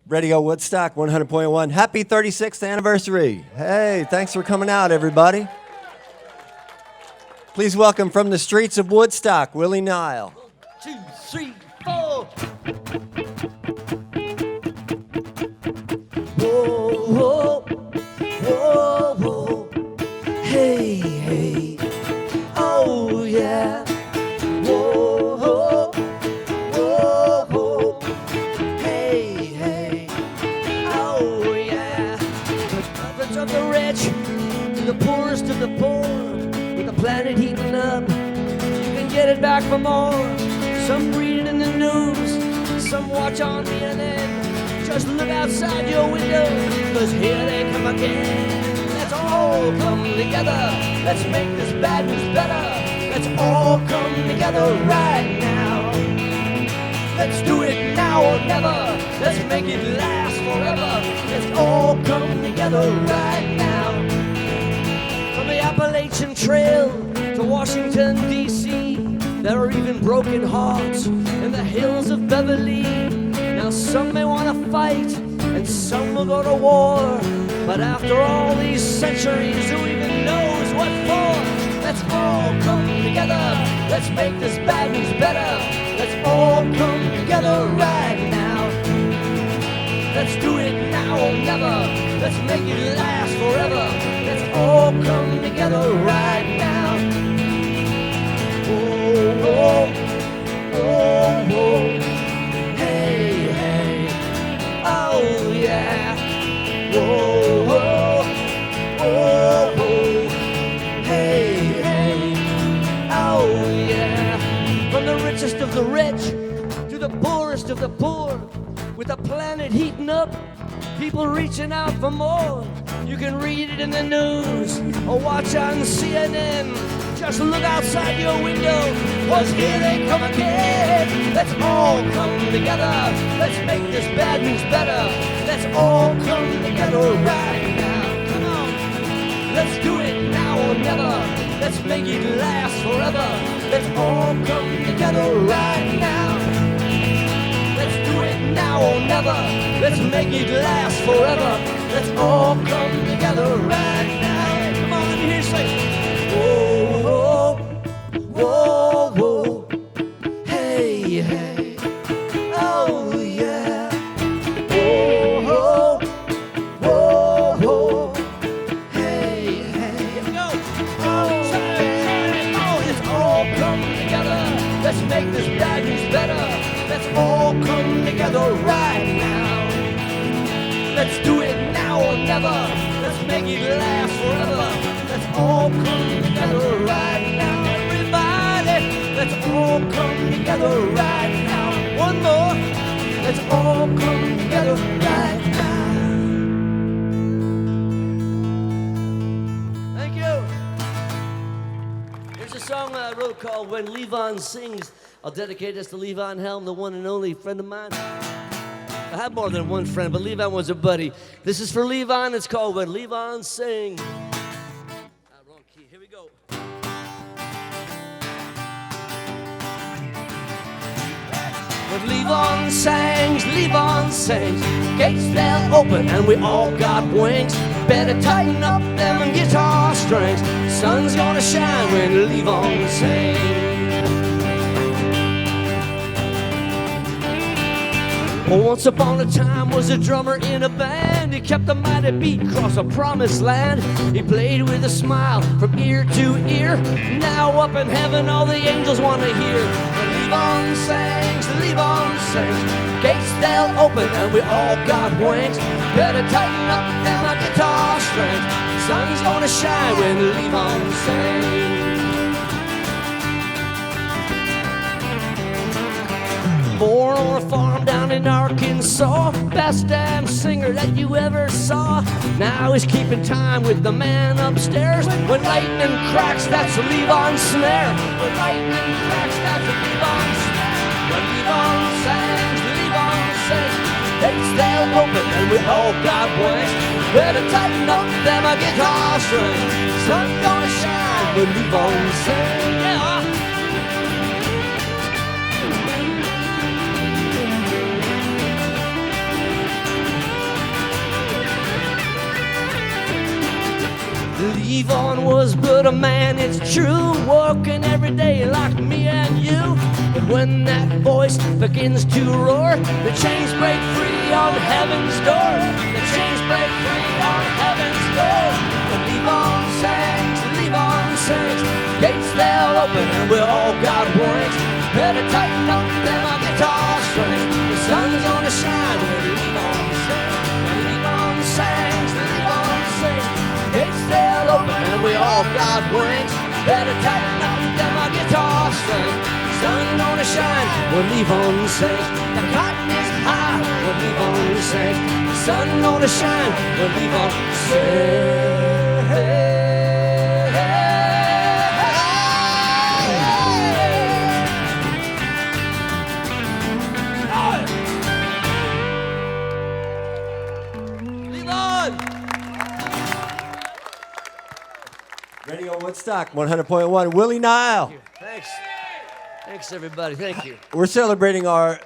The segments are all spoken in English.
Radio Woodstock 100.1. Happy 36th anniversary. Hey, thanks for coming out, everybody. Please welcome from the streets of Woodstock, Willie Nile. 1, 2, 3, 4. Whoa, whoa, whoa, whoa. Hey, hey. Oh, yeah. Whoa, whoa, whoa, whoa. Hey, hey. Oh, yeah. The toughest of the rich to the poorest of the poor. With the planet heating up, you can get it back for more. Some read it in the news, some watch on CNN. Just look outside your window, cause here they come again. Let's all come together, let's make this bad news better. Let's all come together right now. Let's do it now or never, let's make it last forever. Let's all come together right now. From the Appalachian Trail to Washington, D.C., there are even broken hearts in the hills of Beverly. Now some may want to fight and some will go to war, but after all these centuries, who even knows what for? Let's all come together, let's make this bad news better. Let's all come together right now. Let's do it now or never, let's make it last forever. Let's all come together right now. Whoa, whoa, whoa, whoa. Hey, hey, oh yeah. Whoa, whoa, whoa, whoa. Hey, hey, oh yeah. From the richest of the rich to the poorest of the poor, with the planet heating up, people reaching out for more. You can read it in the news or watch on CNN. Just look outside your window, cause here they come again. Let's all come together, let's make this bad news better. Let's all come together right now. Come on, let's do it now or never. Let's make it last forever. Let's all come together right now. Let's do it now or never. Let's make it last forever. Let's all come together right now. Come on, let me hear you say, whoa, whoa, whoa, whoa. Hey, hey, oh yeah. Whoa, whoa, whoa. Hey, hey. Here we go. Oh, let's all come together. Let's make this bad news better. Let's all come together right now. Let's do it now or never. Let's make it last forever. Let's all come together right now. Everybody, let's all come together right now. One more. Let's all come together right now. Thank you. Here's a song I wrote called When Levon Sings. I'll dedicate this to Levon Helm, the one and only friend of mine. I have more than one friend, but Levon was a buddy. This is for Levon. It's called When Levon Sings. Wrong key. Here we go. When Levon sings, gates they'll open and we all got wings. Better tighten up them guitar strings. Sun's gonna shine when Levon sings. Once upon a time was a drummer in a band. He kept the mighty beat across a promised land. He played with a smile from ear to ear. Now up in heaven all the angels want to hear. Levon sings, gates they'll open and we all got wings. Better tighten up them guitar strings. Sun's gonna shine when Levon sings. Born on a farm down in Arkansas, best damn singer that you ever saw. Now he's keeping time with the man upstairs. When lightning cracks, that's a Levon snare. When lightning cracks, that's a Levon snare. When Levon sings, gates they'll open and we all got wings. Better tighten up them guitar strings. Sun's gonna shine when Levon sings. Yeah. Levon was but a man, it's true, working every day like me and you. But when that voice begins to roar, the chains break free on heaven's door. The chains break free on heaven's door. The Levon sings, gates they'll open and we all got wings. Better tighten up them guitar strings. The sun's gonna shine when Levon sings. Levon sings, gates they'll open and we all got wings. Better tighten up them guitar strings. Sun gonna shine when Levon sings. The cotton is high when Levon sings. The sun gonna shine when Levon sings. Radio Woodstock 100.1. Willie Nile. Thanks. Thanks, everybody. Thank you. We're celebrating our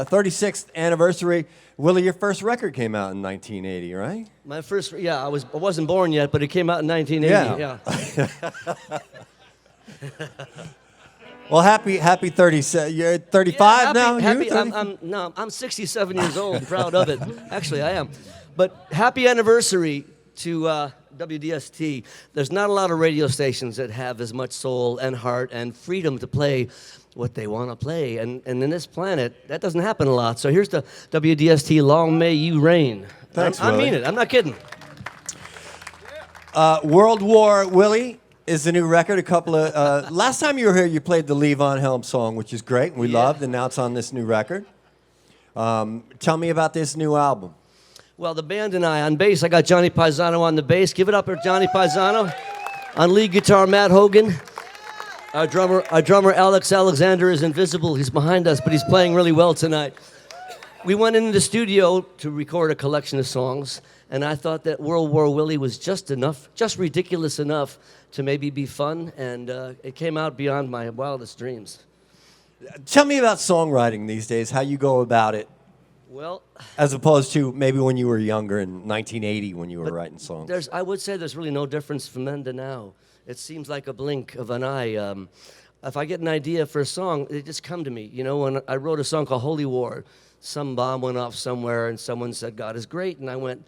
36th anniversary. Willie, your first record came out in 1980, right? My first, I wasn't born yet, but it came out in 1980. Yeah. Well, happy 37. You're 35 now. I'm 67 years old. I'm proud of it. Actually, I am. But happy anniversary to WDST. There's not a lot of radio stations that have as much soul and heart and freedom to play what they want to play. And in this planet, that doesn't happen a lot. So here's the WDST, Long May You Reign. Thanks, I mean it. I'm not kidding. World War Willie is the new record. A couple of last time you were here, you played the Levon Helm song, which is great. We loved, and now it's on this new record. Tell me about this new album. Well, the band and I, on bass, I got Johnny Paisano on the bass. Give it up for Johnny Paisano. On lead guitar, Matt Hogan. Our drummer Alex Alexander is invisible. He's behind us, but he's playing really well tonight. We went into the studio to record a collection of songs, and I thought that World War Willie was just enough, just ridiculous enough to maybe be fun, and it came out beyond my wildest dreams. Tell me about songwriting these days, how you go about it. Well, as opposed to maybe when you were younger in 1980 when you were writing songs. I would say there's really no difference from then to now. It seems like a blink of an eye. If I get an idea for a song, it just come to me. You know, when I wrote a song called Holy War, some bomb went off somewhere and someone said, God is great. And I went,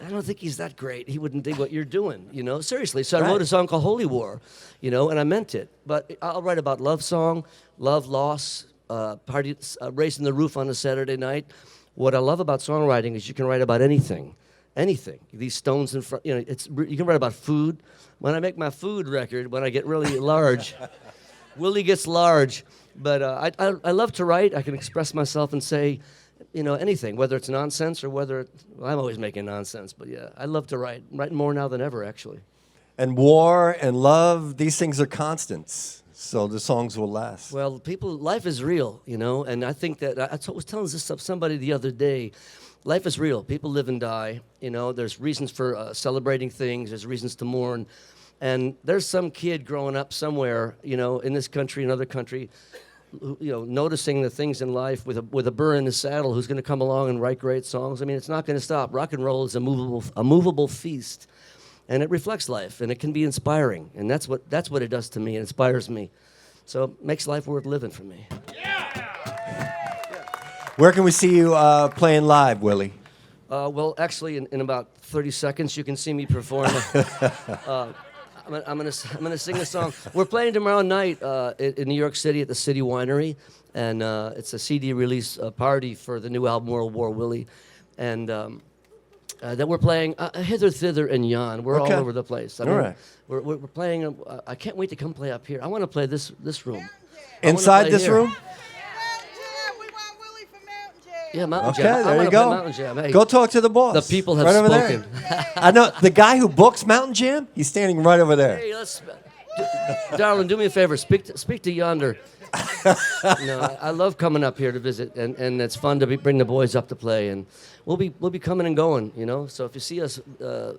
I don't think he's that great. He wouldn't dig what you're doing, you know, seriously. So I wrote a song called Holy War, you know, and I meant it. But I'll write about love song, love, loss, raising the roof on a Saturday night. What I love about songwriting is you can write about anything. These stones in front, you know, you can write about food. When I make my food record, when I get really large, Willie gets large. But I love to write. I can express myself and say, you know, anything, whether it's nonsense or I'm always making nonsense. But yeah, I love to write. I'm writing more now than ever, actually. And war and love, these things are constants. So the songs will last. Well, life is real, you know, and I think that I was telling this to somebody the other day. Life is real. People live and die. You know, there's reasons for celebrating things. There's reasons to mourn. And there's some kid growing up somewhere, you know, in this country, another country, you know, noticing the things in life with a burr in his saddle who's going to come along and write great songs. I mean, it's not going to stop. Rock and roll is a movable feast. And it reflects life, and it can be inspiring. And that's what it does to me. It inspires me. So it makes life worth living for me. Where can we see you playing live, Willie? Well, actually, in about 30 seconds, you can see me perform. I'm gonna sing a song. We're playing tomorrow night in New York City at the City Winery, and it's a CD release party for the new album World War Willie, and that we're playing hither, thither, and yon. We're all over the place. I mean, all right. We're playing. I can't wait to come play up here. I want to play this room. Inside this room? Yeah, Mountain okay, Jam. there you go. Mountain Jam. Hey, go talk to the boss. The people have right over spoken. There. I know the guy who books Mountain Jam. He's standing right over there. Hey, darling, do me a favor. Speak to yonder. No, I love coming up here to visit, and it's fun to bring the boys up to play, and we'll be coming and going, you know. So if you see us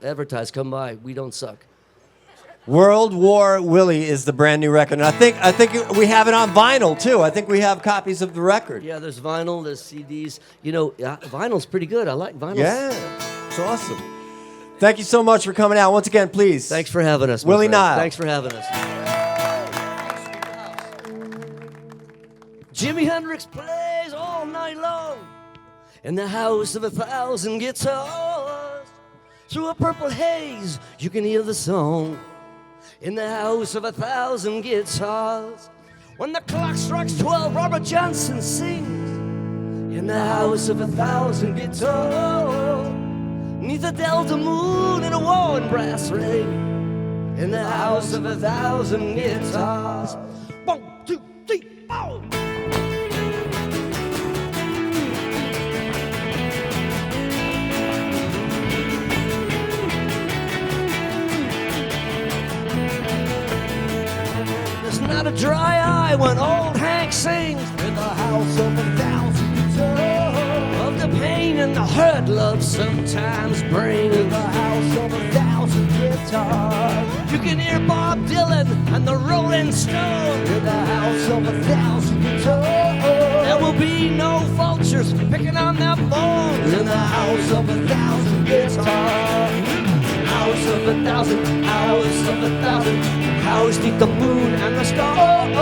advertise, come by. We don't suck. World War Willie is the brand new record, and I think we have it on vinyl too. I think we have copies of the record. Yeah, there's vinyl, there's CDs. You know, vinyl's pretty good. I like vinyl. Yeah, it's awesome. Thank you so much for coming out. Once again, please. Thanks for having us, my Willie friend. Nile. Thanks for having us. Jimi Hendrix plays all night long in the house of 1,000 guitars. Through a purple haze, you can hear the song in the house of 1,000 guitars. When the clock strikes 12, Robert Johnson sings in the house of 1,000 guitars. Neath the Delta moon in a worn brass ring in the house of 1,000 guitars. 1, 2, 3, 4. There's not a dry eye when old Hank sings in the house of 1,000 guitars. Of the pain and the hurt love sometimes bring in the house of 1,000 guitars. You can hear Bob Dylan and the Rolling Stones in the house of 1,000 guitars. There will be no vultures picking on their bones in the house of 1,000 guitars. House of 1,000, house of 1,000, house neath the moon and the stars.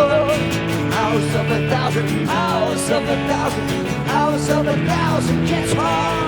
House of 1,000, house of 1,000, house of 1,000 guitars.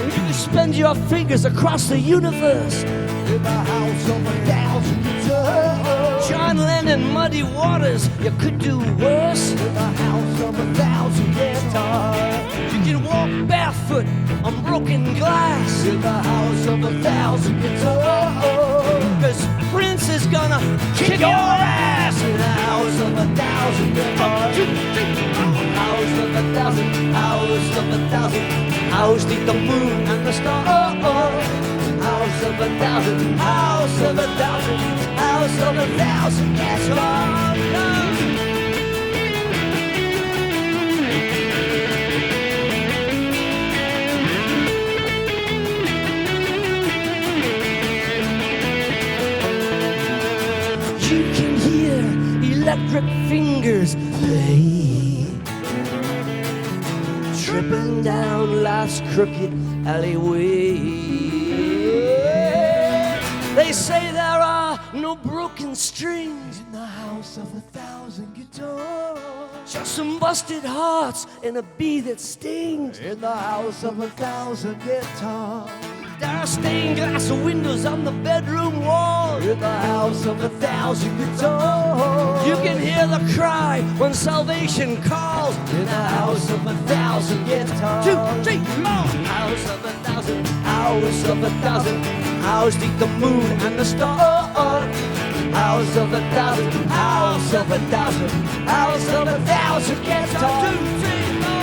You can spend your fingers across the universe in the house of 1,000 guitars. John Lennon, Muddy Waters, you could do worse in the house of 1,000 guitars. You can walk barefoot on broken glass in the house of 1,000 guitars. 'Cause Prince is gonna kick your ass in the house of 1,000 guitars. House of 1,000, house of 1,000, house neath the moon and the stars. House of 1,000, house of 1,000, house of 1,000 guitars. You can hear electric fingers play, tripping down life's crooked alleyway. They say there are no broken strings in the house of 1,000 guitars. Just some busted hearts and a bee that stings in the house of 1,000 guitars. There are stained glass windows on the bedroom wall in the house of 1,000 guitars. You can hear the cry when salvation calls in the house of 1,000 guitars. 2, 3, 4. House of 1,000, house of 1,000, house neath the moon and the stars. House of 1,000, house of 1,000, house of 1,000 guitars. 2, 3, 4.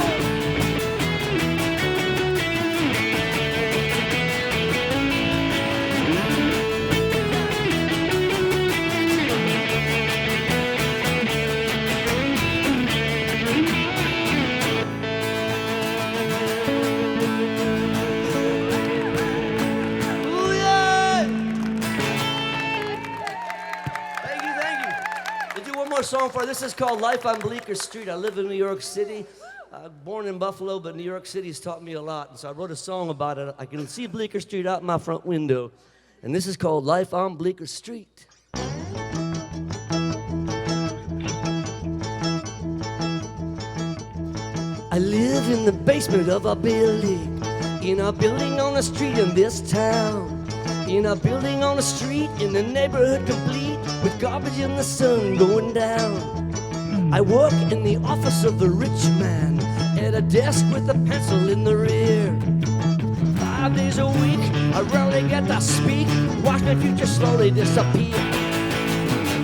Song for this is called Life on Bleecker Street. I live in New York City. Born in Buffalo, but New York City's taught me a lot, and so I wrote a song about it. I can see Bleecker Street out my front window, and this is called Life on Bleecker Street. I live in the basement of a building, in a building on a street in this town. In a building on a street in the neighborhood complete with garbage in the sun going down. I work in the office of the rich man at a desk with a pencil in the rear. 5 days a week, I rarely get to speak, watch my future slowly disappear.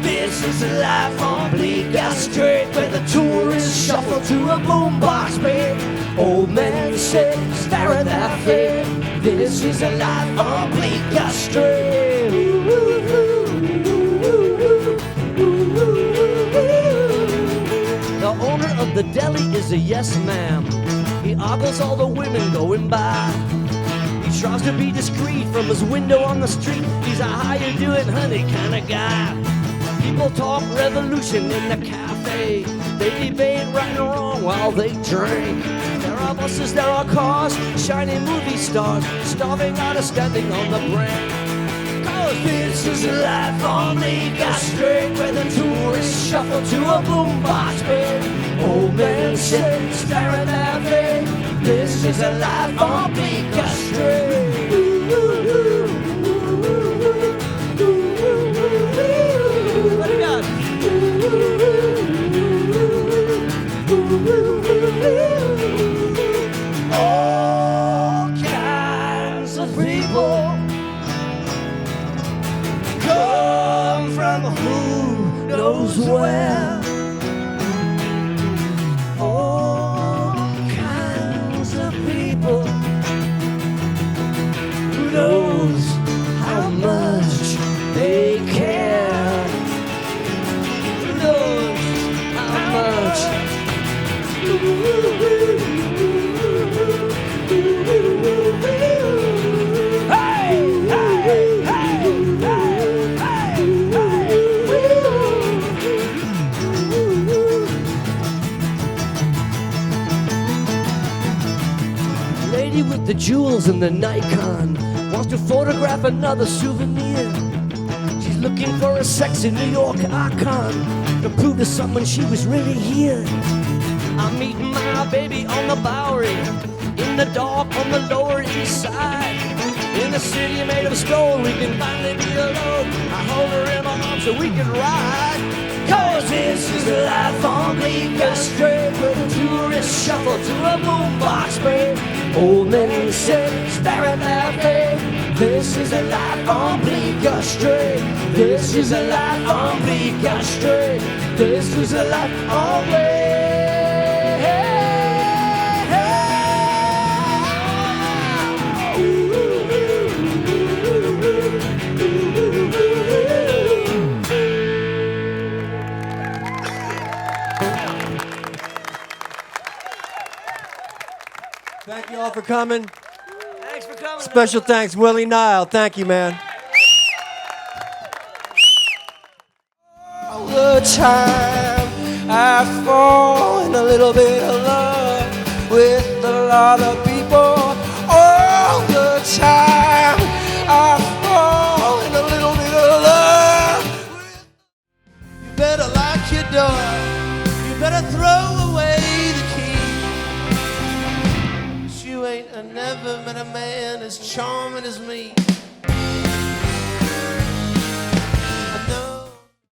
This is a life on Bleecker Street where the tourists shuffle to a boombox beat. Old men sit, stare at their feet. This is a life on Bleecker Street. The owner of the deli is a yes ma'am. He ogles all the women going by. He tries to be discreet from his window on the street. He's a how you doing, honey kind of guy. People talk revolution in the cafe. They debate right and wrong while they drink. There are buses, there are cars, shiny movie stars, starving artists standing on the brink. Cause this is a life on Bleecker Street, where the tourists shuffle to a boombox beat. Old men sit staring at me. This is a life on Bleecker Street. What do you got? All kinds of people come from who knows where. All kinds of people. Who knows how much they care? Who knows how much? Hey, hey, hey, hey, Lady with the jewels and the Nikon wants to photograph another souvenir. She's looking for a sexy New York icon to prove to someone she was really here. I'm meeting my baby on the Bowery, in the dark on the Lower East Side. In a city made of stone, we can finally be alone. I hold her in my arms so we can ride. Cause this is a life on Bleecker Street, where the tourists shuffle to a boombox beat. Old men sit staring at me. This is a life on Bleecker Street. This is a life on Bleecker Street. This is a life on Bleecker. Thank you all for coming. Thanks for coming. Special thanks, Willie Nile. Thank you, man. All the time I fall in a little bit of love with a lot of people. All the time I fall in a little bit of love. You better lock your door. You better throw away the key. You ain't never met a man as charming as me.